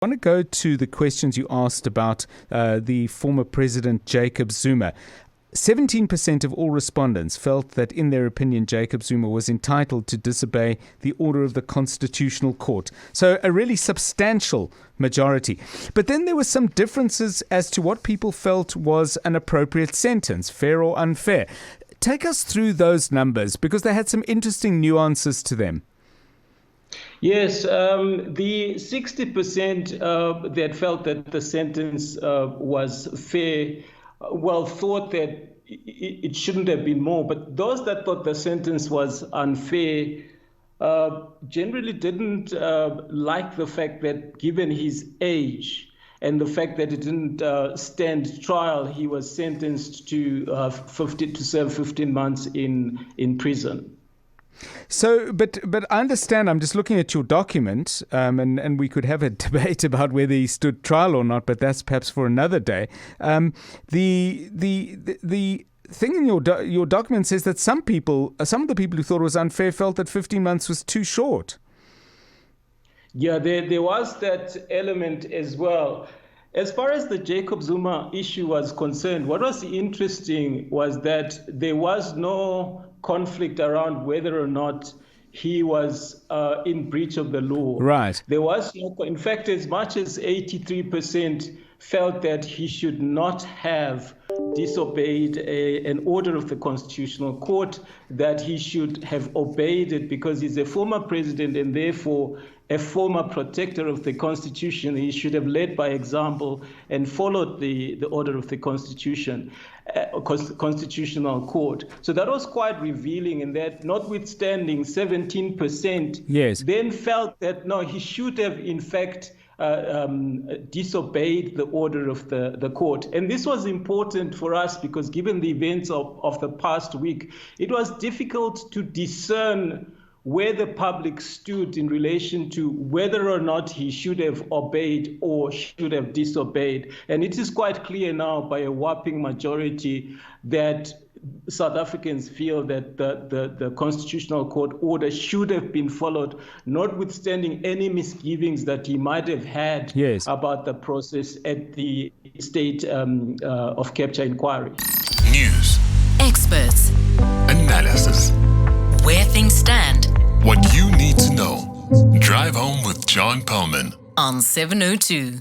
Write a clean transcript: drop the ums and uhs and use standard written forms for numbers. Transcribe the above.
I want to go to the questions you asked about the former president, Jacob Zuma. 17% of all respondents felt that, in their opinion, Jacob Zuma was entitled to disobey the order of the Constitutional Court. So a really substantial majority. But then there were some differences as to what people felt was an appropriate sentence, fair or unfair. Take us through those numbers, because they had some interesting nuances to them. Yes, the 60% that felt that the sentence was fair, thought that it shouldn't have been more. But those that thought the sentence was unfair generally didn't like the fact that, given his age and the fact that it didn't stand trial, he was sentenced to serve 15 months in prison. So, but I understand, I'm just looking at your document, and we could have a debate about whether he stood trial or not, but that's perhaps for another day. The thing in your document says that some of the people who thought it was unfair felt that 15 months was too short. Yeah, there was that element as well. As far as the Jacob Zuma issue was concerned, what was interesting was that there was no conflict around whether or not he was in breach of the law. Right. There was no, in fact, as much as 83% felt that he should not have disobeyed an order of the Constitutional Court, that he should have obeyed it because he's a former president and therefore a former protector of the Constitution. He should have led by example and followed the order of the Constitutional Court. So that was quite revealing, in that notwithstanding 17% then felt that no, he should have in fact disobeyed the order of the court. And this was important for us because, given the events of the past week, it was difficult to discern where the public stood in relation to whether or not he should have obeyed or should have disobeyed. And it is quite clear now by a whopping majority that South Africans feel that the Constitutional Court order should have been followed, notwithstanding any misgivings that he might have had about the process at the state of capture inquiry. News, experts, analysis, where things stand. What you need to know. Drive home with John Perlman On 702.